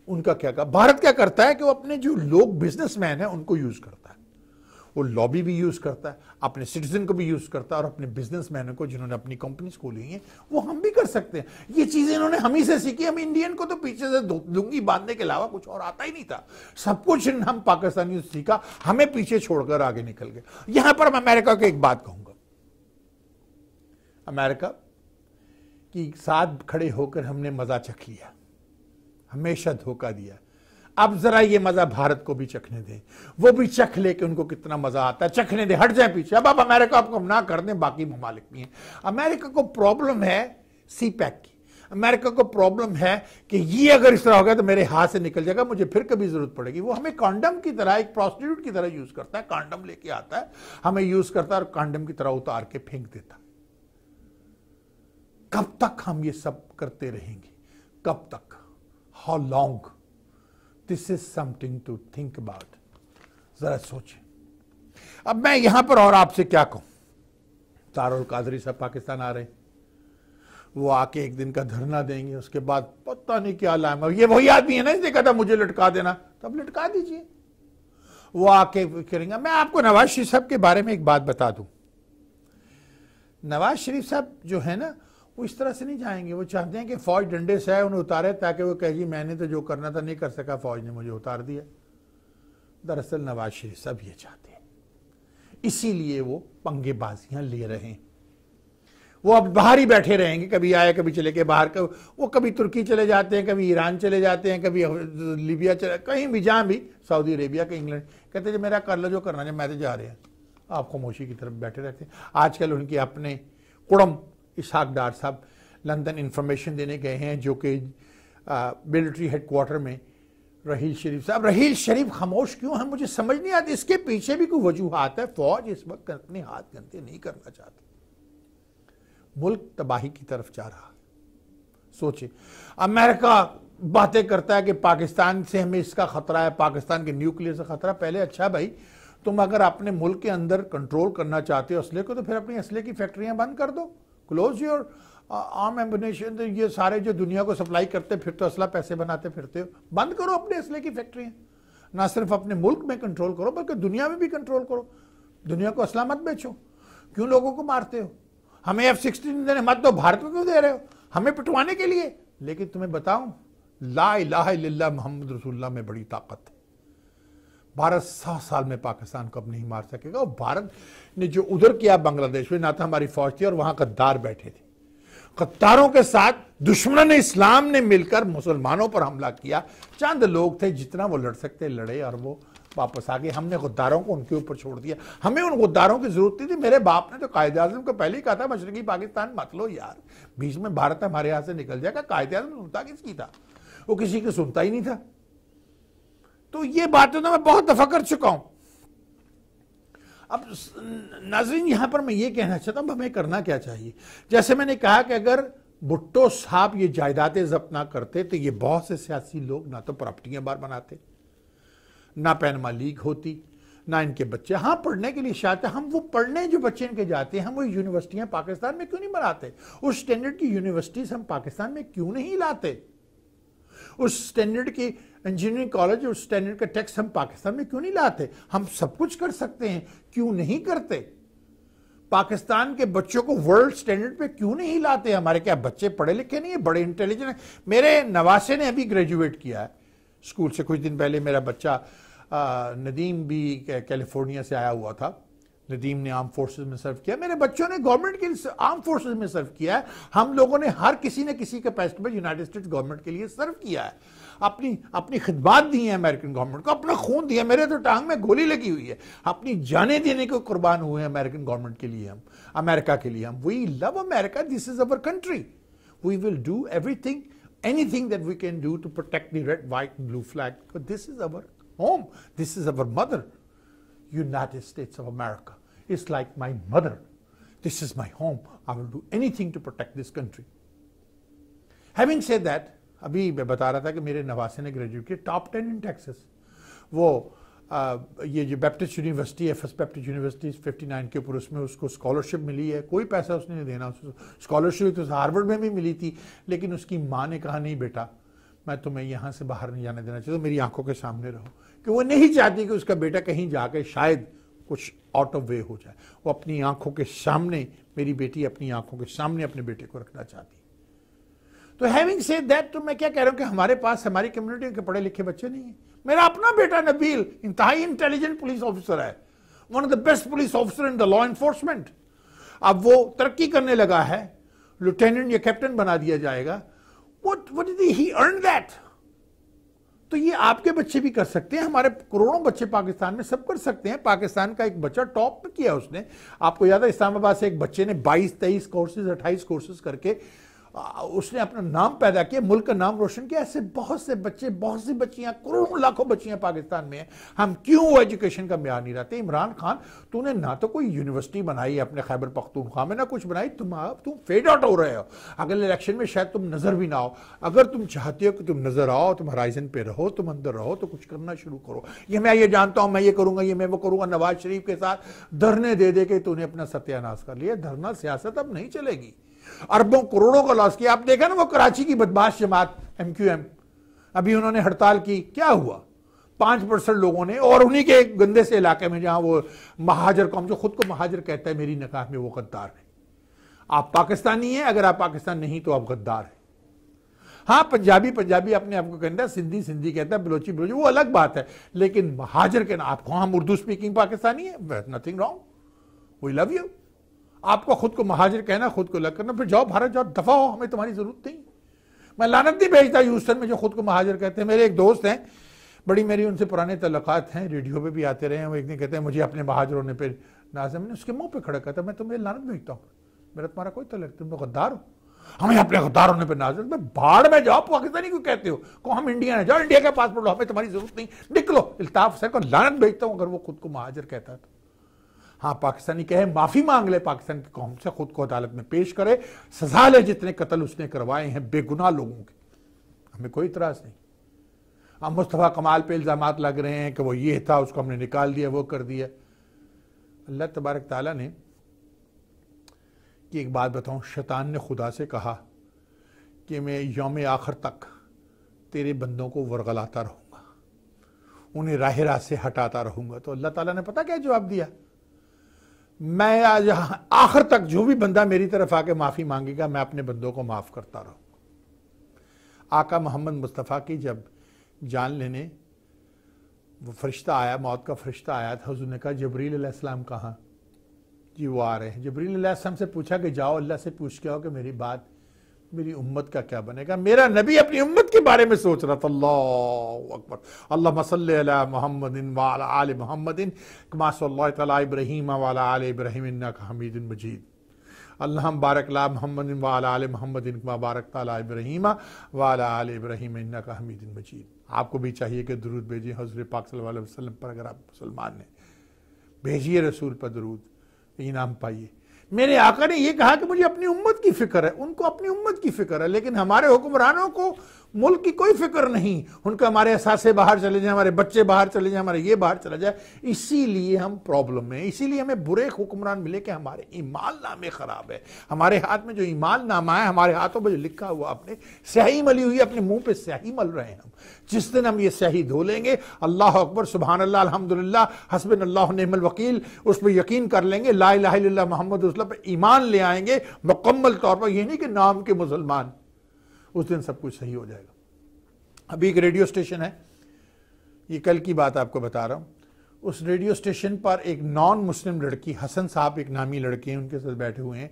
उनका क्या कहा। भारत क्या करता है कि वो अपने जो लोग बिजनेसमैन हैं उनको यूज करता है। वो लॉबी भी यूज करता है, अपने सिटीजन को भी यूज करता है, और अपने बिजनेसमैनों को जिन्होंने अपनी कंपनीज खोली हैं वो हम भी कर सकते हैं। ये चीजें इन्होंने हम ही से सीखी। हम इंडियन को तो पीछे से लुंगी बांधने के अलावा कुछ और आता ही नहीं था। सब कुछ हम पाकिस्तानियों से सीखा, हमें पीछे छोड़कर आगे निकल गए। यहां पर मैं अमेरिका को एक बात कहूंगा, अमेरिका की साथ खड़े होकर हमने मजा चख लिया, हमेशा धोखा दिया। अब जरा ये मजा भारत को भी चखने दें, वो भी चख ले कि उनको कितना मजा आता है, चखने दे, हट जाए पीछे। अब आप अमेरिका आपको ना कर दें, बाकी ममालिक भी हैं। अमेरिका को प्रॉब्लम है सीपैक की, अमेरिका को प्रॉब्लम है कि ये अगर इस तरह हो गया तो मेरे हाथ से निकल जाएगा, मुझे फिर कभी जरूरत पड़ेगी। वो हमें कॉन्डम की तरह, एक प्रोस्टिट्यूट की तरह यूज करता है। कॉन्डम लेके आता है, हमें यूज करता है और कॉन्डम की तरह उतार के फेंक देता है। कब तक हम ये सब करते रहेंगे? कब तक? How long? This is something to think about. जरा सोचें। अब मैं यहां पर और आपसे क्या कहूं, तारुल कादरी साहब पाकिस्तान आ रहे हैं, वो आके एक दिन का धरना देंगे, उसके बाद पता नहीं क्या लाएंगे। ये वही आदमी है ना जिसने कहा था मुझे लटका देना, तब लटका दीजिए। वो आके करेंगे। मैं आपको नवाज शरीफ साहब के बारे में एक बात बता दूं। नवाज शरीफ साहब जो है ना, वो इस तरह से नहीं जाएंगे। वो चाहते हैं कि फौज डंडे से आए, उन्हें उतारे, ताकि वो कहे जी मैंने तो जो करना था नहीं कर सका, फौज ने मुझे उतार दिया। दरअसल नवाज शरीफ साहब ये चाहते हैं, इसीलिए वो पंगेबाजियां ले रहे हैं। वो अब बाहर ही बैठे रहेंगे, कभी आए कभी चले गए बाहर। वो कभी तुर्की चले जाते हैं, कभी ईरान चले जाते हैं, कभी लीबिया चले, कहीं भी जहां भी, सऊदी अरेबिया के, इंग्लैंड, कहते मेरा कर लो जो करना है, मैं तो जा रहे हैं। आप खामोशी की तरफ बैठे रहते हैं। आजकल उनके अपने कुड़म इसहाक डार साहब लंदन इंफॉर्मेशन देने गए हैं, जो कि मिलिट्री हेडक्वार्टर में रहील शरीफ साहब। रहील शरीफ खामोश क्यों है मुझे समझ नहीं आती। इसके पीछे भी कोई वजूहात है। फौज इस वक्त अपने हाथ गंदे नहीं करना चाहती, मुल्क तबाही की तरफ जा रहा है। सोचिए, अमेरिका बातें करता है कि पाकिस्तान से हमें इसका खतरा है, पाकिस्तान के न्यूक्लियर से खतरा। पहले अच्छा भाई, तुम अगर अपने मुल्क के अंदर कंट्रोल करना चाहते हो असले को, तो फिर अपनी असले की फैक्ट्रियां बंद कर दो, क्लोज योर आर्म एम्युनिशन। ये सारे जो दुनिया को सप्लाई करते फिर तो असला पैसे बनाते फिरते हो, बंद करो अपने असले की फैक्ट्रियां। ना सिर्फ अपने मुल्क में कंट्रोल करो, बल्कि दुनिया में भी कंट्रोल करो। दुनिया को असला मत बेचो। क्यों लोगों को मारते हो? हमें F-16 देने मत दो, भारत में क्यों दे रहे हो? हमें पिटवाने के लिए। लेकिन तुम्हें बताऊं, ला इलाहा इल्लल्लाह मोहम्मद रसूलुल्लाह में बड़ी ताकत है। भारत 100 साल में पाकिस्तान को अब नहीं मार सकेगा। और भारत ने जो उधर किया बांग्लादेश में, ना तो हमारी फौज थी और वहां गद्दार बैठे थे। गद्दारों के साथ दुश्मन इस्लाम ने मिलकर मुसलमानों पर हमला किया। चंद लोग थे जितना वो लड़ सकते लड़े, और वो वापस आ गए। हमने गद्दारों को उनके ऊपर छोड़ दिया। हमें उन गद्दारों की जरूरत नहीं थी। मेरे बाप ने तो कायदे आज़म को पहले ही कहा था मशरकी पाकिस्तान मत लो यार, बीच में भारत हमारे यहां से निकल जाएगा। कायदे आज़म सुनता किसकी था? वो किसी की सुनता ही नहीं था। तो ये बातें तो मैं बहुत दफा कर चुका हूं। अब नाज़रीन, यहां पर मैं ये कहना चाहता हूं हमें करना क्या चाहिए। जैसे मैंने कहा कि अगर भुट्टो साहब ये जायदादें जब्त ना करते तो ये बहुत से सियासी लोग ना तो प्रॉपर्टियां बाहर बनाते, ना पैनमा लीग होती, ना इनके बच्चे हाँ पढ़ने के लिए चाहते। हम वो पढ़ने जो बच्चे इनके जाते हैं, हम वो यूनिवर्सिटियां पाकिस्तान में क्यों नहीं बनाते? उस स्टैंडर्ड की यूनिवर्सिटीज हम पाकिस्तान में क्यों नहीं लाते? उस स्टैंडर्ड की इंजीनियरिंग कॉलेज, उस स्टैंडर्ड का टेक्स्ट हम पाकिस्तान में क्यों नहीं लाते? हम सब कुछ कर सकते हैं, क्यों नहीं करते? पाकिस्तान के बच्चों को वर्ल्ड स्टैंडर्ड पे क्यों नहीं लाते? हमारे क्या बच्चे पढ़े लिखे नहीं है, बड़े इंटेलिजेंट हैं? मेरे नवासे ने अभी ग्रेजुएट किया है स्कूल से कुछ दिन पहले। मेरा बच्चा नदीम भी कैलिफोर्निया से आया हुआ था। नदीम ने आर्म फोर्सेस में सर्व किया। मेरे बच्चों ने गवर्नमेंट के आर्म फोर्सेस में सर्व किया है। हम लोगों ने हर किसी ने किसी कैपेसिटी में यूनाइटेड स्टेट्स गवर्नमेंट के लिए सर्व किया है। अपनी खिदमत दी है अमेरिकन गवर्नमेंट को, अपना खून दिया। मेरे तो टांग में गोली लगी हुई है। अपनी जाने देने को कुर्बान हुए हैं अमेरिकन गवर्नमेंट के लिए, हम अमेरिका के लिए। हम we love America, this is our country, we will do everything, anything that we can do to protect the red, white and blue flag, but this is our home, this is our mother. United States of America is like my mother, this is my home, I will do anything to protect this country. Having said that, अभी मैं बता रहा था कि मेरे नवासे ने graduate किया टॉप 10 इन टेक्सास। वो ये जो बैप्टिस्ट यूनिवर्सिटी है, फर्स्ट बैप्टिस्ट यूनिवर्सिटी 59 के ऊपर, उसमें उसको स्कॉलरशिप मिली है। कोई पैसा उसने नहीं देना। स्कॉलरशिप तो हार्वर्ड में भी मिली थी, लेकिन उसकी माँ ने कहा नहीं बेटा, मैं तुम्हें यहाँ से बाहर नहीं जाने देना चाहिए, तो मेरी आंखों के सामने रहो। कि वो नहीं चाहती कि उसका बेटा कहीं जाकर शायद कुछ आउट ऑफ वे हो जाए। वो अपनी आंखों के सामने, मेरी बेटी अपनी आंखों के सामने अपने बेटे को रखना चाहती। तो हैविंग सेड दैट, तो मैं क्या कह रहा हूं कि हमारे पास हमारी कम्युनिटी के पढ़े लिखे बच्चे नहीं है। मेरा अपना बेटा नबील इंतहाई इंटेलिजेंट पुलिस ऑफिसर है, one of the best police officer in the law enforcement. अब वो तरक्की करने लगा है, लेफ्टिनेंट या कैप्टन बना दिया जाएगा। What did he earn that? तो ये आपके बच्चे भी कर सकते हैं, हमारे करोड़ों बच्चे पाकिस्तान में सब कर सकते हैं। पाकिस्तान का एक बच्चा टॉप पे किया उसने, आपको याद है इस्लामाबाद से एक बच्चे ने 22-23 कोर्सेज 28 कोर्सेज करके उसने अपना नाम पैदा किया, मुल्क का नाम रोशन किया। ऐसे बहुत से बच्चे, बहुत सी बच्चियां, करोड़ों लाखों बच्चियां पाकिस्तान में हैं। हम क्यों एजुकेशन का म्यार नहीं रहते? इमरान खान, तूने ना तो कोई यूनिवर्सिटी बनाई अपने खैबर पख्तूनख्वा में, ना कुछ बनाई। तुम फेड आउट हो रहे हो। अगले इलेक्शन में शायद तुम नजर भी ना आओ। अगर तुम चाहते हो कि तुम नजर आओ, तुम हराइजन पे रहो, तुम अंदर रहो, तो कुछ करना शुरू करो। ये मैं ये जानता हूं, मैं ये करूंगा, ये मैं वो करूंगा। नवाज शरीफ के साथ धरने दे दे के तूने अपना सत्यानाश कर लिया। धरना सियासत अब नहीं चलेगी। अरबों करोड़ों का लॉस किया। आप देखा ना वो कराची की बदमाश जमात MQM, अभी उन्होंने हड़ताल की, क्या हुआ? 5% लोगों ने, और उन्हीं के गंदे से इलाके में जहां वो महाजर कौम, जो खुद को महाजर कहता है मेरी निगाह में, वो गद्दार है। आप पाकिस्तानी हैं, अगर आप पाकिस्तान नहीं तो आप गद्दार हैं। हाँ, पंजाबी अपने आपको कहता है, सिंधी कहता है, बलोची वो अलग बात है। लेकिन महाजर के ना, आपको हम उर्दू स्पीकिंग पाकिस्तानी है, nothing wrong, we love you. आपको खुद को महाजिर कहना, खुद को अलग करना, फिर जाओ भारत जाओ, दफा हो, हमें तुम्हारी जरूरत नहीं। मैं लानत नहीं भेजता ह्यूस्टन में जो खुद को महाजिर कहते हैं। मेरे एक दोस्त हैं, बड़ी मेरी उनसे पुराने तल्लुकात हैं, रेडियो पे भी आते रहे हैं। वो एक दिन कहते हैं मुझे अपने महाजिर होने पर नाज़ है। मैंने उसके मुंह पे खड़ा कहता, मैं तुम्हें लानत भेजता हूँ, मेरा तुम्हारा कोई तल्लुक, तुम तो गद्दार हो, हमें अपने गद्दार होने पर नाज़। मैं बाढ़ में जाओ, पाकिस्तानी क्यों कहते हो? को हम इंडियन है, जाओ इंडिया का पासपोर्ट लो, हमें तुम्हारी जरूरत नहीं, निकलो। इल्ताफ हुसैन को लानत भेजता हूँ अगर वो खुद को महाजिर कहता है तो। हाँ, पाकिस्तानी कहे माफी मांग ले, पाकिस्तान की कौम से, खुद को अदालत में पेश करे, सजा ले जितने कत्ल उसने करवाए हैं बेगुनाह लोगों के, हमें कोई इतराज नहीं। अब मुस्तफ़ा कमाल पे इल्जामात लग रहे हैं कि वो ये था, उसको हमने निकाल दिया, वो कर दिया। अल्लाह तबारक ताला ने कि एक बात बताऊं, शैतान ने खुदा से कहा कि मैं यौम आखिर तक तेरे बंदों को वरगलाता रहूंगा, उन्हें राह राह से हटाता रहूंगा। तो अल्लाह ताला ने पता क्या जवाब दिया? मैं आज आखिर तक जो भी बंदा मेरी तरफ आके माफी मांगेगा, मैं अपने बंदों को माफ करता रहूंगा। आका मोहम्मद मुस्तफ़ा की जब जान लेने वो फरिश्ता आया, मौत का फरिश्ता आया था, हुज़ूर ने कहा जबरील अलैहिस्सलाम कहाँ? जी वो आ रहे हैं। जबरील अलैहिस्सलाम से पूछा कि जाओ अल्लाह से पूछ के आओ कि मेरी बात, मेरी उम्मत का क्या बनेगा। मेरा नबी अपनी उम्मत के बारे में सोच रहा था। अल्लाहु अकबर। अल्लाहुम्मा सल्लि अला मुहम्मदिन व अला आलि मुहम्मदिन कमा सल्लैता अला इब्राहीम व अला आलि इब्राहीम इन्नका हमीदुम मजीद। अल्लाहुम्मा बारिक अला मुहम्मदिन व अला आलि मुहम्मदिन कमा बारकता अला इब्राहीम व अला आलि इब्राहीम इन्नका हमीदुम मजीद। आपको भी चाहिए कि दुरूद भेजिए हज़रत पाक सल्लल्लाहु अलैहि वसल्लम पर। अगर आप मुसलमान हैं, भेजिए रसूल पर दुरूद, इनाम पाइए। मेरे आका ने यह कहा कि मुझे अपनी उम्मत की फिक्र है, उनको अपनी उम्मत की फिक्र है, लेकिन हमारे हुक्मरानों को मुल्क की कोई फिक्र नहीं। उनका हमारे असासे बाहर चले जाए, हमारे बच्चे बाहर चले जाए, हमारे ये बाहर चला जाए, इसीलिए हम प्रॉब्लम में, इसीलिए हमें बुरे हुक्मरान मिले कि हमारे ईमान नामे खराब है। हमारे हाथ में जो ईमान नामा है, हमारे हाथों में जो लिखा हुआ, अपने स्याही मली हुई, अपने मुंह पे स्याही मल रहे हैं हम। जिस दिन हम ये स्याही धो लेंगे, अल्लाह अकबर, सुभान अल्लाह, अल्हम्दुलिल्लाह, हस्बुनल्लाहु निअमल वकील, उस पर यकीन कर लेंगे, ला इलाहा इल्लल्लाह मुहम्मद रसूलुल्लाह पे ईमान ले आएंगे मुकम्मल तौर पर। ये नहीं कि नाम के मुसलमान, उस दिन सब कुछ सही हो जाएगा। अभी एक रेडियो स्टेशन है, ये कल की बात आपको बता रहा हूँ, उस रेडियो स्टेशन पर एक नॉन मुस्लिम लड़की, हसन साहब एक नामी लड़की हैं, उनके साथ बैठे हुए हैं।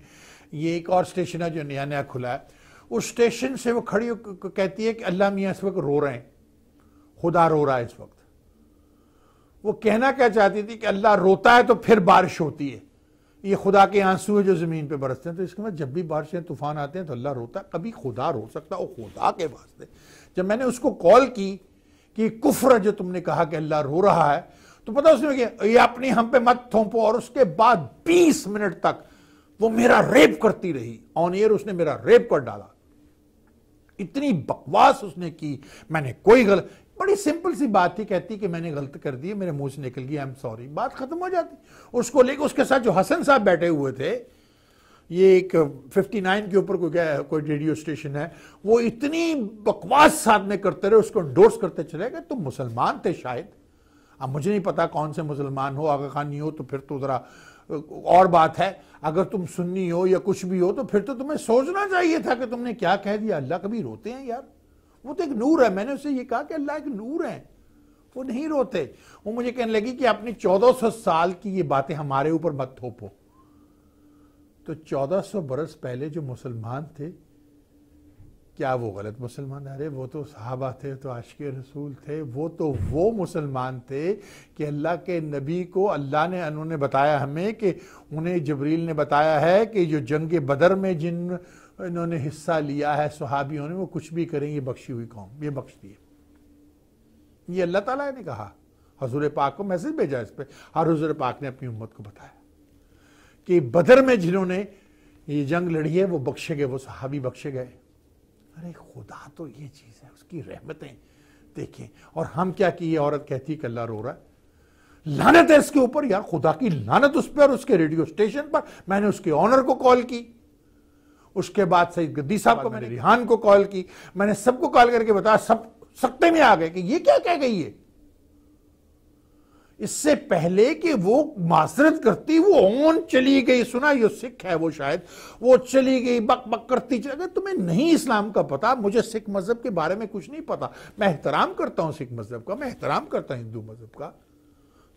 ये एक और स्टेशन है जो नया नया खुला है। उस स्टेशन से वो खड़ी कहती है कि अल्लाह मियाँ इस वक्त रो रहे हैं, खुदा रो रहा है इस वक्त। वो कहना क्या चाहती थी कि अल्लाह रोता है तो फिर बारिश होती है, ये खुदा के आंसू है जो जमीन पे बरसते हैं। तो इसके बाद जब भी बारिशें तूफान आते हैं तो अल्लाह रोता है, कभी खुदा रो सकता है? वो खुदा के वास्ते। जब मैंने उसको कॉल की कि कुफ्र जो तुमने कहा कि अल्लाह रो रहा है, तो पता उसने क्या, ये अपनी हम पे मत थोपो। और उसके बाद 20 मिनट तक वो मेरा रेप करती रही, ऑन एयर उसने मेरा रेप कर डाला। इतनी बकवास उसने की। मैंने कोई गलत, बड़ी सिंपल सी बात थी, कहती कि मैंने गलत कर दी, मेरे मुंह से निकल गया, आई एम सॉरी, बात खत्म हो जाती। उसको लेकर उसके साथ जो हसन साहब बैठे हुए थे, ये एक 59 के ऊपर कोई रेडियो स्टेशन है, वो इतनी बकवास साथ में करते रहे, उसको एंडोर्स करते चले गए। तुम मुसलमान थे शायद, अब मुझे नहीं पता कौन से मुसलमान हो, आगा खानी हो तो फिर तो ज़रा और बात है, अगर तुम सुन्नी हो या कुछ भी हो तो फिर तो तुम्हें सोचना चाहिए था कि तुमने क्या कह दिया। अल्लाह कभी रोते हैं यार? वो तो एक नूर है। मैंने उससे ये कहा कि अल्लाह एक नूर है, वो नहीं रोते। वो मुझे कहने लगी कि अपनी 1400 साल की ये बातें हमारे ऊपर मत थोपो। तो 1400 बरस पहले जो मुसलमान थे, क्या वो गलत मुसलमान? अरे वो तो सहाबा थे, तो आशिक़ रसूल थे, वो तो वो मुसलमान थे कि अल्लाह के नबी को अल्लाह ने, उन्होंने बताया हमें कि उन्हें जबरील ने बताया है कि जो जंग बदर में जिन इन्होंने हिस्सा लिया है सहाबियों ने, वो कुछ भी करें ये बख्शी हुई कौम, ये बख्श दिए। ये अल्लाह ताला ने कहा, हुजूर पाक को मैसेज भेजा इस पर, और हुजूर पाक ने अपनी उम्मत को बताया कि बदर में जिन्होंने ये जंग लड़ी है वो बख्शे गए, वो सहाबी बख्शे गए। अरे खुदा तो ये चीज़ है, उसकी रहमतें देखें। और हम क्या किए, औरत कहती कि अल्लाह रो रहा है, लानत है इसके ऊपर यार, खुदा की लानत उस पर और उसके रेडियो स्टेशन पर। मैंने उसके ऑनर को कॉल की, उसके बाद सईद गद्दी साहब को, मैंने रिहान को कॉल की, मैंने सबको कॉल करके बताया, सब सकते में आ गए कि ये क्या कह गई है। इससे पहले कि वो मासरत करती, वो ऑन चली गई, सुना ये सिख है वो, शायद वो चली गई बक बक करती। अगर तुम्हें नहीं इस्लाम का पता, मुझे सिख मजहब के बारे में कुछ नहीं पता, मैं एहतराम करता हूं सिख मजहब का, मैं एहतराम करता हूं हिंदू मजहब का,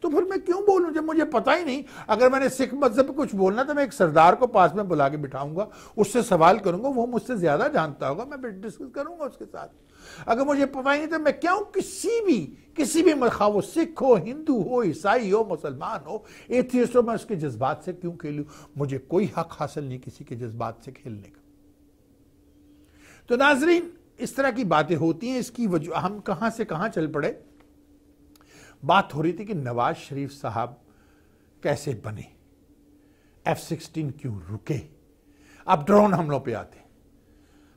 तो फिर मैं क्यों बोलूं जब मुझे पता ही नहीं। अगर मैंने सिख मजहब पे कुछ बोलना तो मैं एक सरदार को पास में बुला के बिठाऊंगा, उससे सवाल करूंगा, वो मुझसे ज्यादा जानता होगा, मैं डिस्कस करूंगा उसके साथ। अगर मुझे पता ही नहीं तो मैं क्यों किसी भी खा वो सिख हो, हिंदू हो, ईसाई हो, मुसलमान हो, एथियस्ट हो, मैं उसके जज्बात से क्यों खेलूं? मुझे कोई हक हासिल नहीं किसी के जज्बात से खेलने का। तो नाजरीन, इस तरह की बातें होती हैं। इसकी वजह हम कहां से कहां चल पड़े। बात हो रही थी कि नवाज शरीफ साहब कैसे बने, F-16 क्यों रुके। अब ड्रोन हमलों पे आते।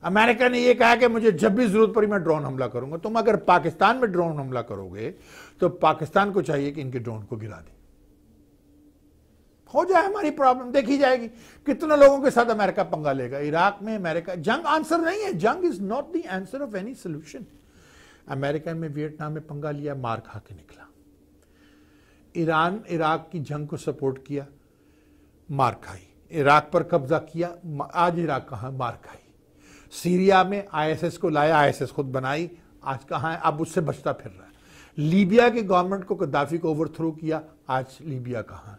अमेरिका ने यह कहा कि मुझे जब भी जरूरत पड़ी मैं ड्रोन हमला करूंगा। तुम अगर पाकिस्तान में ड्रोन हमला करोगे तो पाकिस्तान को चाहिए कि इनके ड्रोन को गिरा दे, हो जाए हमारी प्रॉब्लम देखी जाएगी। कितने लोगों के साथ अमेरिका पंगा लेगा। इराक में अमेरिका, जंग आंसर नहीं है, जंग is not the answer of any solution. America में वियतनाम में पंगा लिया, मार खा के निकला। ईरान इराक की जंग को सपोर्ट किया, मार खाई। इराक पर कब्जा किया, आज इराक कहां, मार खाई। सीरिया में आईएसएस को लाया, आईएसएस खुद बनाई, आज कहां है, अब उससे बचता फिर रहा है। लीबिया की गवर्नमेंट को, गद्दाफी को ओवरथ्रो किया, आज लीबिया कहां।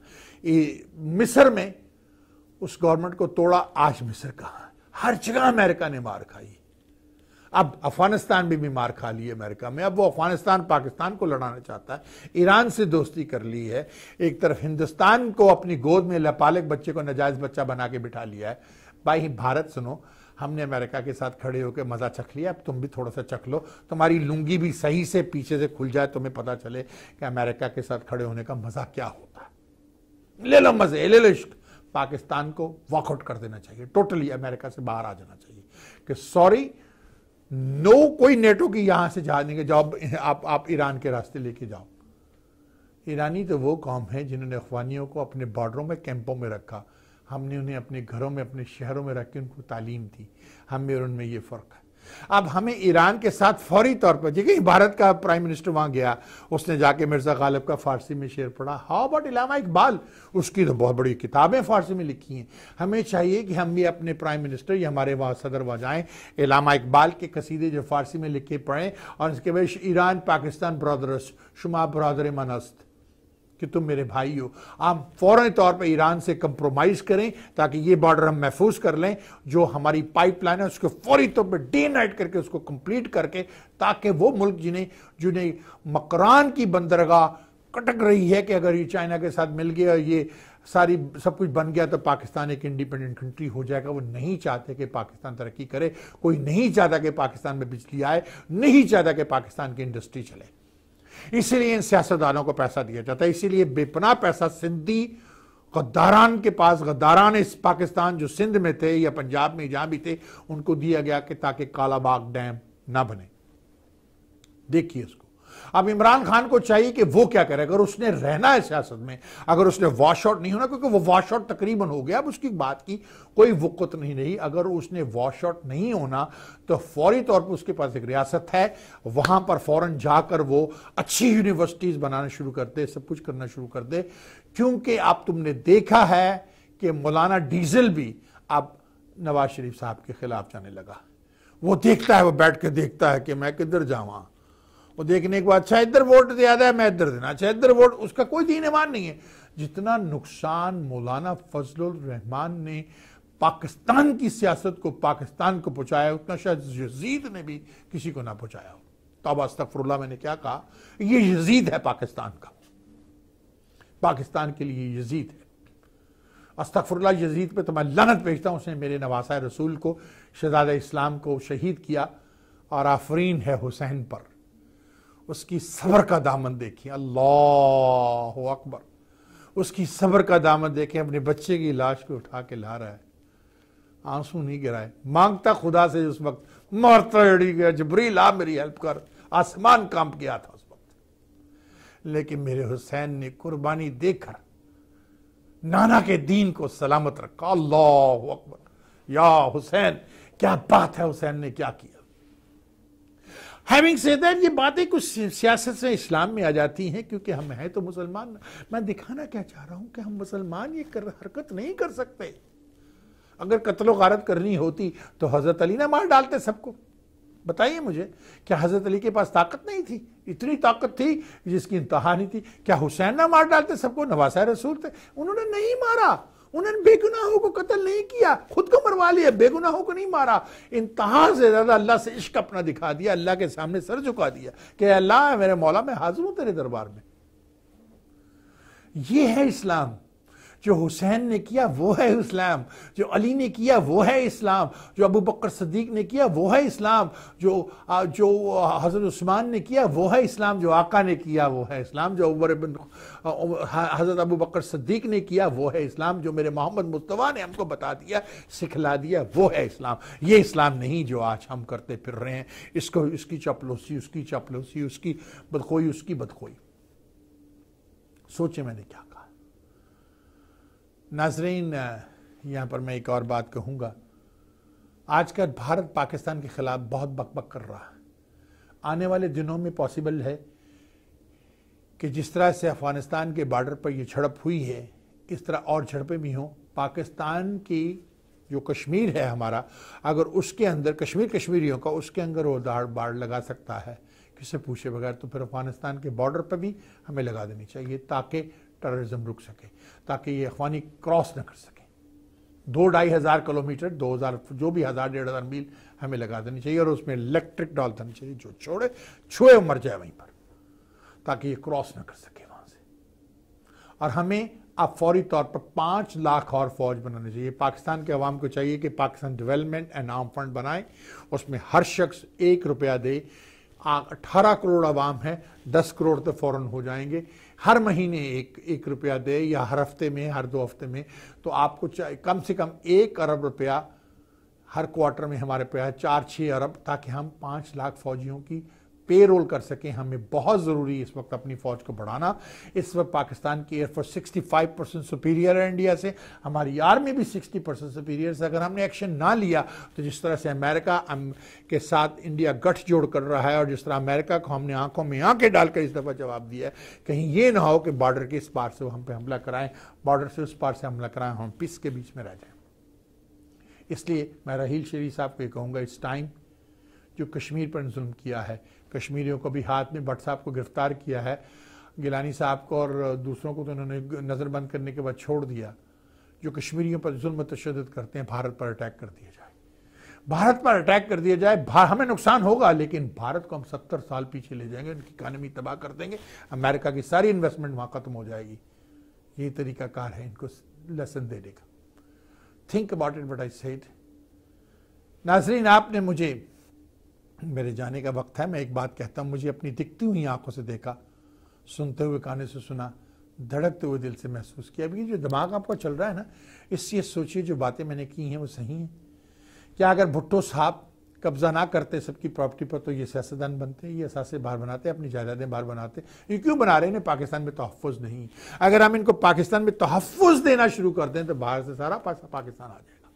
मिस्र में उस गवर्नमेंट को तोड़ा, आज मिस्र कहां। हर जगह अमेरिका ने मार खाई। अब अफगानिस्तान भी मार खा ली है अमेरिका में। अब वो अफगानिस्तान पाकिस्तान को लड़ाना चाहता है, ईरान से दोस्ती कर ली है। एक तरफ हिंदुस्तान को अपनी गोद में लपालक बच्चे को नजायज बच्चा बना के बिठा लिया है। भाई भारत सुनो, हमने अमेरिका के साथ खड़े होकर मजा चख लिया, अब तुम भी थोड़ा सा चख लो। तुम्हारी लुंगी भी सही से पीछे से खुल जाए, तुम्हें पता चले कि अमेरिका के साथ खड़े होने का मजा क्या होता है। ले लो मजे, ले लो इश्क। पाकिस्तान को वॉकआउट कर देना चाहिए, टोटली अमेरिका से बाहर आ जाना चाहिए कि सॉरी, नो, कोई नेटो की यहां से जहाज नहीं, जाओ आप ईरान के रास्ते लेके जाओ। ईरानी तो वो कौम है जिन्होंने अफगानियों को अपने बॉर्डरों में, कैंपों में रखा। हमने उन्हें अपने घरों में, अपने शहरों में रख के उनको तालीम दी। हम में और उनमें ये फ़र्क है। अब हमें ईरान के साथ फौरी तौर पर, देखिए भारत का प्राइम मिनिस्टर वहाँ गया, उसने जाके मिर्ज़ा गालिब का फ़ारसी में शेर पढ़ा। हाउ अबाउट इलामा इकबाल, उसकी तो बहुत बड़ी किताबें फ़ारसी में लिखी हैं। हमें चाहिए कि हम भी अपने प्राइम मिनिस्टर या हमारे वहाँ सदर वहाँ जाएँ, इलामा इकबाल के कसीदे जो फ़ारसी में लिखे पढ़ें, और इसके बाद ईरान पाकिस्तान ब्रदर्स, शुमा ब्रदर मनस्त, कि तुम मेरे भाई हो। आप फौरन तौर पे ईरान से कंप्रोमाइज़ करें ताकि ये बॉर्डर हम महफूज कर लें। जो हमारी पाइपलाइन है उसको फौरी तौर पे डे नाइट करके उसको कंप्लीट करके, ताकि वो मुल्क जिन्हें मकरान की बंदरगाह कटक रही है कि अगर ये चाइना के साथ मिल गया, ये सारी सब कुछ बन गया तो पाकिस्तान एक इंडिपेंडेंट कंट्री हो जाएगा। वो नहीं चाहते कि पाकिस्तान तरक्की करे, कोई नहीं चाहता कि पाकिस्तान में बिजली आए, नहीं चाहता कि पाकिस्तान की इंडस्ट्री चले। इसीलिए इन सियासतदानों को पैसा दिया जाता है। इसीलिए बेपनाह पैसा सिंधी गद्दारान के पास, गद्दारान इस पाकिस्तान जो सिंध में थे या पंजाब में जहां भी थे, उनको दिया गया कि ताकि कालाबाग डैम ना बने। देखिए इसको। अब इमरान खान को चाहिए कि वो क्या करे, अगर उसने रहना है सियासत में, अगर उसने वॉश आउट नहीं होना, क्योंकि वो वॉश आउट तकरीबन हो गया, अब उसकी बात की कोई वक़्त नहीं रही। अगर उसने वॉश आउट नहीं होना तो फौरी तौर पर उसके पास एक रियासत है, वहां पर फौरन जाकर वो अच्छी यूनिवर्सिटीज बनाना शुरू कर दे, सब कुछ करना शुरू कर दे। क्योंकि अब तुमने देखा है कि मौलाना डीजल भी अब नवाज शरीफ साहब के खिलाफ जाने लगा। वो देखता है, वो बैठ के देखता है कि मैं किधर जाऊं, वो देखने के बाद अच्छा इधर वोट ज्यादा है, मैं इधर देना, अच्छा इधर वोट, उसका कोई दीन ईमान नहीं है। जितना नुकसान मौलाना फजलुर रहमान ने पाकिस्तान की सियासत को, पाकिस्तान को पहुंचाया, उतना शायद यजीद ने भी किसी को ना पहुंचाया हो। तौबा अस्तगफुरुल्लाह, मैंने क्या कहा, ये यजीद है पाकिस्तान का, पाकिस्तान के लिए यजीद है। अस्तगफुरुल्लाह, यजीद पे तो मैं लानत भेजता हूं, उसने मेरे नवासा रसूल को, शहजादा इस्लाम को शहीद किया, और आफरीन है हुसैन पर। उसकी सब्र का दामन देखिए, अल्लाह अकबर, उसकी सब्र का दामन देखें। अपने बच्चे की लाश को उठा के ला रहा है, आंसू नहीं गिराए, मांगता खुदा से उस वक्त, मारता अड़ी गया, जबरील आ मेरी हेल्प कर, आसमान कांप गया था उस वक्त। लेकिन मेरे हुसैन ने कुर्बानी देकर नाना के दीन को सलामत रखा। अल्लाह अकबर, या हुसैन, क्या बात है, हुसैन ने क्या किया। हैविंग सेड दैट, ये बातें कुछ सियासत से इस्लाम में आ जाती हैं, क्योंकि हम हैं तो मुसलमान। मैं दिखाना क्या चाह रहा हूं कि हम मुसलमान ये हरकत नहीं कर सकते। अगर कत्लो गारत करनी होती तो हजरत अली ना मार डालते सबको। बताइए मुझे, क्या हजरत अली के पास ताकत नहीं थी? इतनी ताकत थी जिसकी इंतहा नहीं थी। क्या हुसैन ना मार डालते सबको? नवासा रसूल थे, उन्होंने नहीं मारा, उन्होंने बेगुनाहों को कत्ल नहीं किया, खुद को मरवा लिया, बेगुनाहों को नहीं मारा। इंतहा से ज्यादा अल्लाह से इश्क अपना दिखा दिया, अल्लाह के सामने सर झुका दिया कि अल्लाह मेरे मौला, मैं हाजिर हूं तेरे दरबार में। ये है इस्लाम। जो हुसैन ने किया वो है इस्लाम, जो अली ने किया वो है इस्लाम, जो अबू बकर सद्दीक ने किया वो है इस्लाम, जो हजरत उस्मान ने किया वो है इस्लाम, जो आका ने किया वो है इस्लाम, जो हजरत अबू बकर सद्दीक ने किया वो है इस्लाम, जो मेरे मोहम्मद मुस्तफ़ा ने हमको बता दिया, सिखला दिया, वो है इस्लाम। ये इस्लाम नहीं जो आज हम करते फिर रहे हैं, इसको, इसकी चपलोसी, उसकी चपलोसी, उसकी बदखोई, उसकी बदखोई। सोचे मैंने क्या कहा। नाजरीन, यहाँ पर मैं एक और बात कहूँगा। आजकल भारत पाकिस्तान के खिलाफ बहुत बकबक कर रहा है। आने वाले दिनों में पॉसिबल है कि जिस तरह से अफगानिस्तान के बॉर्डर पर ये झड़प हुई है, इस तरह और झड़पें भी हों। पाकिस्तान की जो कश्मीर है हमारा, अगर उसके अंदर कश्मीरियों का उसके अंदर वो बाढ़ लगा सकता है किसी पूछे बगैर, तो फिर अफगानिस्तान के बॉर्डर पर भी हमें लगा देनी चाहिए, ताकि टेररिज्म रुक सके, ताकि ये अफगानी क्रॉस न कर सके। 2-2.5 हज़ार किलोमीटर, 2000 जो भी 1000-1500 मील हमें लगा देनी चाहिए, और उसमें इलेक्ट्रिक डाल देनी चाहिए, जो छुए मर जाए वहीं पर, ताकि ये क्रॉस न कर सके वहां से। और हमें अब फौरी तौर पर 5 लाख और फौज बनानी चाहिए। पाकिस्तान के अवाम को चाहिए कि Pakistan development and arm fund बनाए, उसमें हर शख्स 1 रुपया दे। 18 करोड़ अवाम है, 10 करोड़ तो फौरन हो जाएंगे। हर महीने एक रुपया दे, या हर हफ्ते में, हर 2 हफ्ते में, तो आपको कम से कम 1 अरब रुपया हर क्वार्टर में हमारे पे है, 4-6 अरब, ताकि हम 5 लाख फौजियों की पेरोल कर सकें। हमें बहुत ज़रूरी इस वक्त अपनी फ़ौज को बढ़ाना। इस वक्त पाकिस्तान की एयरफोर्स 65% सुपीरियर है इंडिया से, हमारी आर्मी भी 60% सुपीरियर है। अगर हमने एक्शन ना लिया तो जिस तरह से अमेरिका के साथ इंडिया गठजोड़ कर रहा है, और जिस तरह अमेरिका को हमने आंखों में आंखें डालकर इस दफ़ा जवाब दिया है, कहीं ये ना हो कि बॉर्डर के इस पार से वो हम पे हमला कराएं, बॉर्डर से उस पार से हमला कराएं, हम पीस के बीच में रह जाएं। इसलिए मैं राहील शरीफ साहब को कहूँगा, इट्स टाइम, जो कश्मीर पर जुल्म किया है, कश्मीरियों को भी हाथ में भट्ट साहब को गिरफ्तार किया है, गिलानी साहब को और दूसरों को तो उन्होंने नज़रबंद करने के बाद छोड़ दिया। जो कश्मीरियों पर जुल्म तशद्दुद करते हैं, भारत पर अटैक कर दिया जाए, भारत पर अटैक कर दिया जाए। हमें नुकसान होगा, लेकिन भारत को हम 70 साल पीछे ले जाएंगे, उनकी इकानमी तबाह कर देंगे, अमेरिका की सारी इन्वेस्टमेंट वहाँ ख़त्म हो जाएगी। यही तरीकाकार है इनको लेसन देने का। Think about it what I said. नाज़रीन, आपने मुझे, मेरे जाने का वक्त है, मैं एक बात कहता हूँ, मुझे अपनी दिखती हुई आंखों से देखा, सुनते हुए कानों से सुना, धड़कते हुए दिल से महसूस किया। अभी जो दिमाग आपका चल रहा है ना, इससे सोचिए जो बातें मैंने की हैं वो सही हैं। क्या अगर भुट्टो साहब कब्जा ना करते सबकी प्रॉपर्टी पर तो ये सियासतदान बनते, ये असासे बाहर बनाते, अपनी जायदादें बाहर बनाते। ये क्यों बना रहे हैं? पाकिस्तान में तहफ़्फ़ुज़ नहीं। अगर हम इनको पाकिस्तान में तहफ़्फ़ुज़ देना शुरू कर दें तो बाहर से सारा पाकिस्तान आ जाएगा।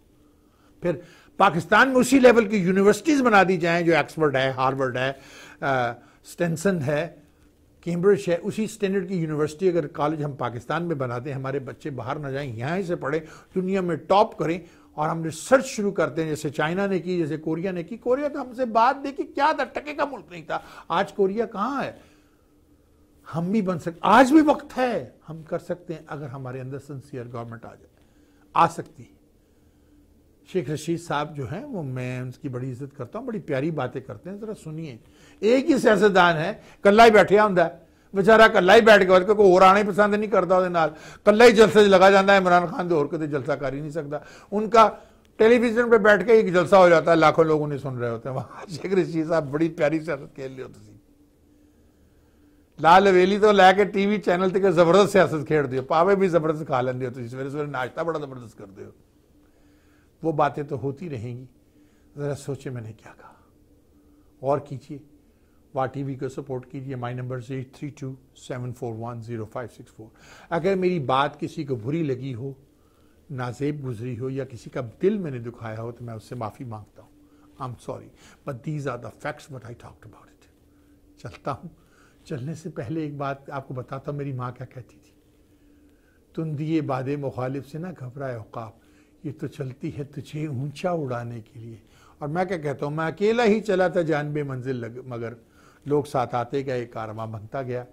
फिर पाकिस्तान में उसी लेवल की यूनिवर्सिटीज़ बना दी जाएँ जो ऑक्सफोर्ड है, हार्वर्ड है, स्टेंसन है, कैम्ब्रिज है, उसी स्टैंडर्ड की यूनिवर्सिटी अगर कॉलेज हम पाकिस्तान में बना दें, हमारे बच्चे बाहर ना जाएं, यहाँ से पढ़ें, दुनिया में टॉप करें और हम रिसर्च शुरू करते हैं जैसे चाइना ने की, जैसे कोरिया ने की। कोरिया तो हमसे बात देखी क्या था, टके का मुल्क नहीं था, आज कोरिया कहाँ है। हम भी बन सकते, आज भी वक्त है, हम कर सकते हैं अगर हमारे अंदर सिंसियर गवर्नमेंट आ जाए, आ सकती है। शेख रशीद साहब जो हैं वो, मैं उनकी बड़ी इज्जत करता हूँ, बड़ी प्यारी बातें करते हैं, जरा सुनिए। एक ही सियासतदान है, कल्ला ही बैठिया होंगे बेचारा, कल्ला ही बैठ के कोई होर आने पसंद नहीं करता, ਉਹਦੇ ਨਾਲ कल्ला ही जलसे लगा जाता है। इमरान खान तो और कभी जलसा कर ही नहीं सकता, उनका टेलीविजन पे बैठ के एक जलसा हो जाता है, लाखों लोग उन्हें सुन रहे होते हैं। वहां शेख रशीद साहब बड़ी प्यारी सियासत खेल रहे होते, लाल हवेली तो लैके टीवी चैनल तक जबरदस्त सियासत खेड़ दियो, पावे भी जबरदस्त खा लेंगे हो, सवेरे सवेरे नाश्ता बड़ा जबरदस्त करते हो। वो बातें तो होती रहेंगी, ज़रा सोचे मैंने क्या कहा और कीजिए। वाह टीवी को सपोर्ट कीजिए। My number 8327410564। अगर मेरी बात किसी को बुरी लगी हो, नाजेब गुजरी हो या किसी का दिल मैंने दुखाया हो तो मैं उससे माफ़ी मांगता हूँ। I am sorry but these are the facts what I talked about it. चलता हूँ, चलने से पहले एक बात आपको बताता हूँ, मेरी माँ क्या कहती थी, तुम दिए बादे मुखालिफ से ना घबराए औकाब, ये तो चलती है तुझे ऊंचा उड़ाने के लिए। और मैं क्या कहता हूँ, मैं अकेला ही चला था जानबे मंजिल मगर लोग साथ आते गए, कारवां बनता गया।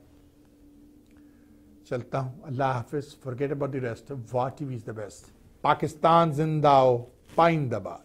चलता हूँ, अल्लाह हाफिज, forget about the rest. Wah TV is the best. Pakistan जिंदाओ, पाइंदाबाद।